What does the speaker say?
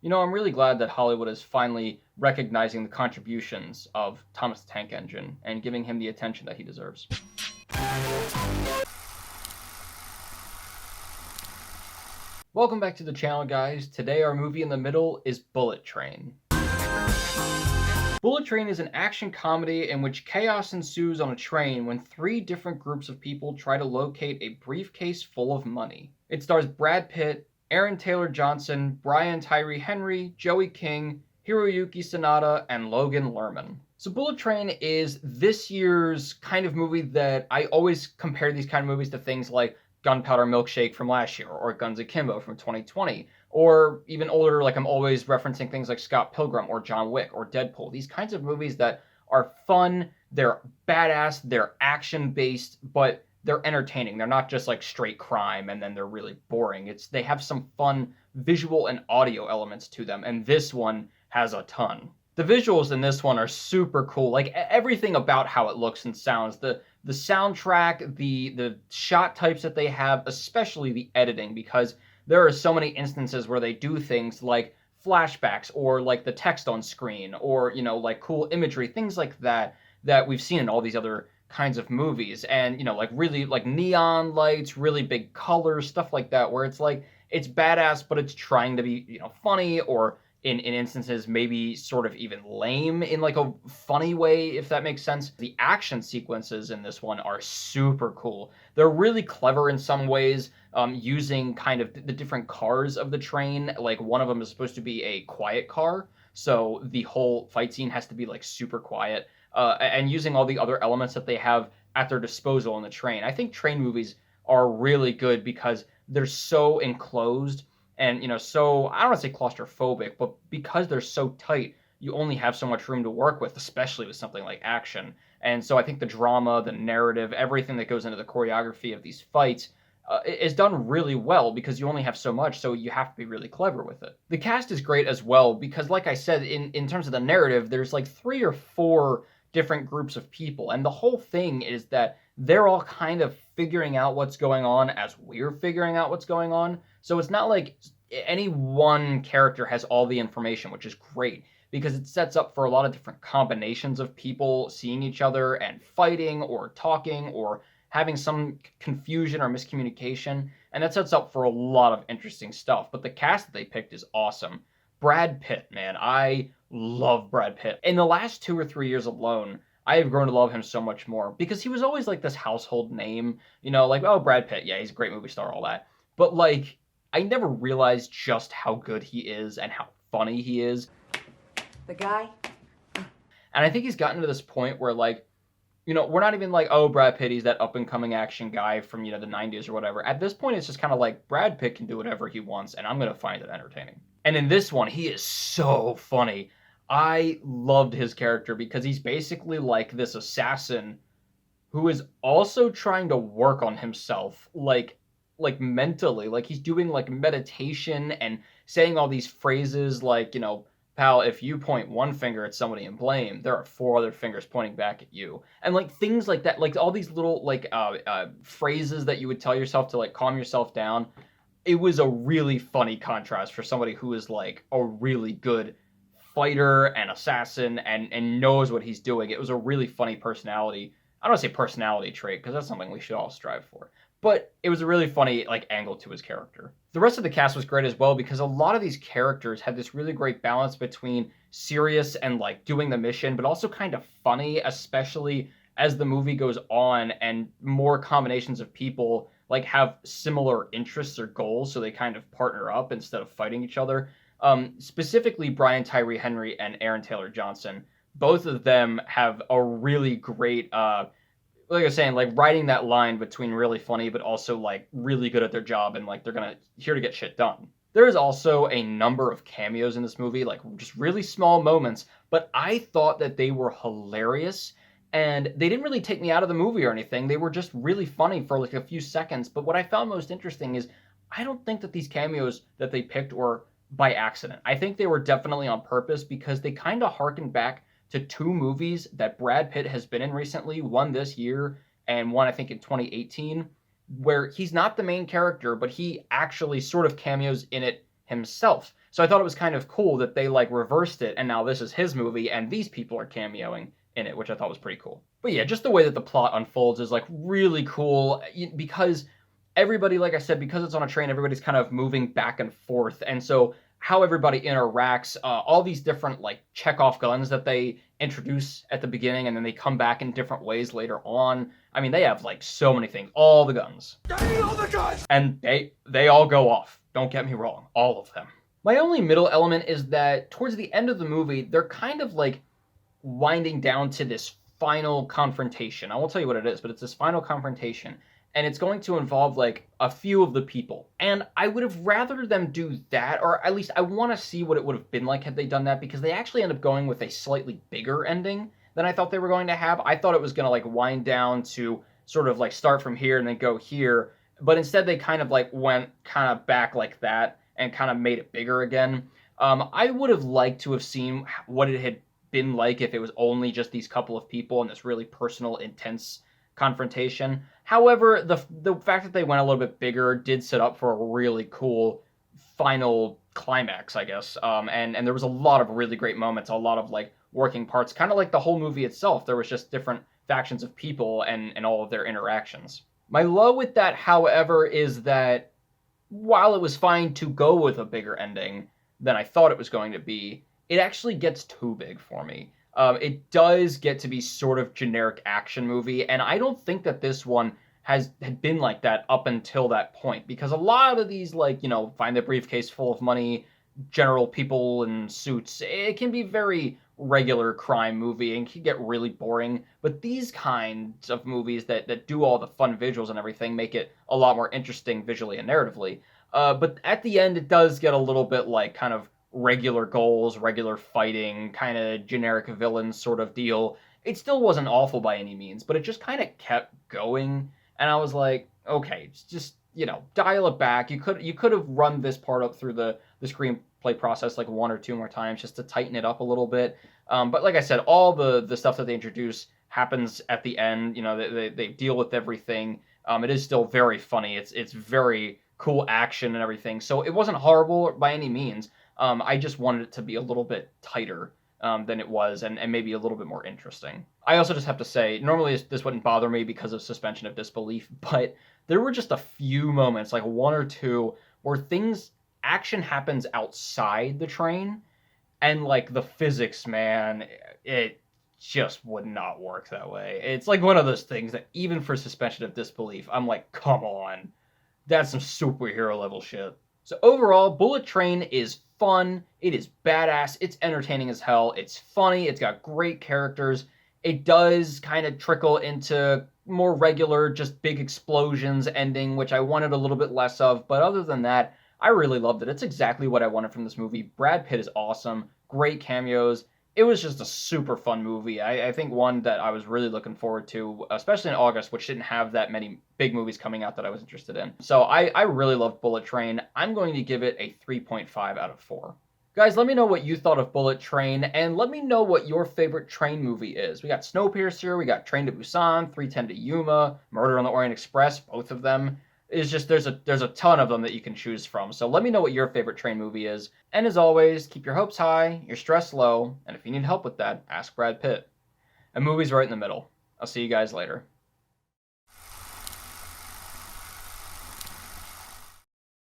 I'm really glad that Hollywood is finally recognizing the contributions of Thomas the Tank Engine and giving him the attention that he deserves. Welcome back to the channel, guys. Today our movie in the middle is Bullet Train. Bullet Train is an action comedy in which chaos ensues on a train when three different groups of people try to locate a briefcase full of money. It stars Brad Pitt, Aaron Taylor Johnson, Brian Tyree Henry, Joey King, Hiroyuki Sanada, and Logan Lerman. So Bullet Train is this year's kind of movie that I always compare these kind of movies to things like Gunpowder Milkshake from last year, or Guns Akimbo from 2020, or even older, like I'm always referencing things like Scott Pilgrim or John Wick or Deadpool. These kinds of movies that are fun, they're badass, they're action-based, but they're entertaining. They're not just like straight crime and then they're really boring. They have some fun visual and audio elements to them, and this one has a ton. The visuals in this one are super cool. Like everything about how it looks and sounds, the soundtrack, the shot types that they have, especially the editing, because there are so many instances where they do things like flashbacks or like the text on screen or, like cool imagery, things like that we've seen in all these other kinds of movies. And, like really like neon lights, really big colors, stuff like that, where it's like, it's badass, but it's trying to be, funny, or in instances maybe sort of even lame in like a funny way, if that makes sense. The action sequences in this one are super cool. They're really clever in some ways, using kind of the different cars of the train. Like one of them is supposed to be a quiet car, so the whole fight scene has to be like super quiet, and using all the other elements that they have at their disposal on the train. I think train movies are really good because they're so enclosed and, so, I don't want to say claustrophobic, but because they're so tight, you only have so much room to work with, especially with something like action. And so I think the drama, the narrative, everything that goes into the choreography of these fights is done really well because you only have so much, so you have to be really clever with it. The cast is great as well because, like I said, in terms of the narrative, there's like 3 or 4 different groups of people, and the whole thing is that they're all kind of figuring out what's going on as we're figuring out what's going on. So it's not like any one character has all the information, which is great because it sets up for a lot of different combinations of people seeing each other and fighting or talking or having some confusion or miscommunication. And that sets up for a lot of interesting stuff. But the cast that they picked is awesome. Brad Pitt, man, I love Brad Pitt. In the last 2 or 3 years alone, I have grown to love him so much more because he was always like this household name, like, oh, Brad Pitt, yeah, he's a great movie star, all that. But like, I never realized just how good he is and how funny he is. The guy? And I think he's gotten to this point where, like, we're not even like, oh, Brad Pitt, he's that up-and-coming action guy from, the 90s or whatever. At this point, it's just kind of like, Brad Pitt can do whatever he wants, and I'm going to find it entertaining. And in this one, he is so funny. I loved his character because he's basically like this assassin who is also trying to work on himself, like mentally. Like he's doing like meditation and saying all these phrases like, pal, if you point one finger at somebody and blame, there are 4 other fingers pointing back at you. And like things like that, like all these little like phrases that you would tell yourself to like calm yourself down. It was a really funny contrast for somebody who is like a really good fighter and assassin and knows what he's doing. It was a really funny personality. I don't want to say personality trait because that's something we should all strive for. But it was a really funny like angle to his character. The rest of the cast was great as well because a lot of these characters had this really great balance between serious and like doing the mission, but also kind of funny, especially as the movie goes on and more combinations of people like have similar interests or goals, so they kind of partner up instead of fighting each other. Specifically, Brian Tyree Henry and Aaron Taylor Johnson, both of them have a really great, like I was saying, like writing that line between really funny but also like really good at their job and like they're here to get shit done. There is also a number of cameos in this movie, like just really small moments, but I thought that they were hilarious. And they didn't really take me out of the movie or anything. They were just really funny for like a few seconds. But what I found most interesting is I don't think that these cameos that they picked were by accident. I think they were definitely on purpose because they kind of harken back to 2 movies that Brad Pitt has been in recently, one this year and one I think in 2018, where he's not the main character, but he actually sort of cameos in it himself. So I thought it was kind of cool that they like reversed it, and now this is his movie, and these people are cameoing in it, which I thought was pretty cool. But yeah, just the way that the plot unfolds is like really cool because everybody, like I said, because it's on a train, everybody's kind of moving back and forth, and so how everybody interacts, all these different like Chekhov guns that they introduce at the beginning, and then they come back in different ways later on. I mean, they have like so many things, all the guns, and they all go off. Don't get me wrong, all of them. My only middle element is that towards the end of the movie, they're kind of like winding down to this final confrontation. I won't tell you what it is, but it's this final confrontation. And it's going to involve like a few of the people. And I would have rather them do that, or at least I want to see what it would have been like had they done that, because they actually end up going with a slightly bigger ending than I thought they were going to have. I thought it was going to like wind down to sort of like start from here and then go here. But instead they kind of like went kind of back like that and kind of made it bigger again. I would have liked to have seen what it had been like if it was only just these couple of people and this really personal, intense confrontation. However, the fact that they went a little bit bigger did set up for a really cool final climax, I guess. And there was a lot of really great moments, a lot of like working parts, kind of like the whole movie itself. There was just different factions of people and all of their interactions. My low with that, however, is that while it was fine to go with a bigger ending than I thought it was going to be, it actually gets too big for me. It does get to be sort of generic action movie, and I don't think that this one had been like that up until that point, because a lot of these, like, find the briefcase full of money, general people in suits, it can be very regular crime movie and can get really boring, but these kinds of movies that do all the fun visuals and everything make it a lot more interesting visually and narratively. But at the end, it does get a little bit like kind of regular goals, regular fighting, kind of generic villain sort of deal. It still wasn't awful by any means, but it just kind of kept going, and I was like, okay, just dial it back. You could have run this part up through the screenplay process like one or two more times just to tighten it up a little bit. But like I said, all the stuff that they introduce happens at the end. They deal with everything. It is still very funny. It's very cool action and everything. So it wasn't horrible by any means. I just wanted it to be a little bit tighter than it was, and maybe a little bit more interesting. I also just have to say, normally this wouldn't bother me because of suspension of disbelief, but there were just a few moments, like one or two, where action happens outside the train, and like the physics, man, it just would not work that way. It's like one of those things that even for suspension of disbelief, I'm like, come on, that's some superhero level shit. So overall, Bullet Train is fun, it is badass, it's entertaining as hell, it's funny, it's got great characters. It does kind of trickle into more regular, just big explosions ending, which I wanted a little bit less of, but other than that, I really loved it. It's exactly what I wanted from this movie. Brad Pitt is awesome, great cameos. It was just a super fun movie. I think one that I was really looking forward to, especially in August, which didn't have that many big movies coming out that I was interested in. So I really loved Bullet Train. I'm going to give it a 3.5 out of 4. Guys, let me know what you thought of Bullet Train, and let me know what your favorite train movie is. We got Snowpiercer, we got Train to Busan, 3:10 to Yuma, Murder on the Orient Express, both of them. It's just there's a ton of them that you can choose from. So let me know what your favorite train movie is. And as always, keep your hopes high, your stress low, and if you need help with that, ask Brad Pitt. A movie's right in the middle. I'll see you guys later.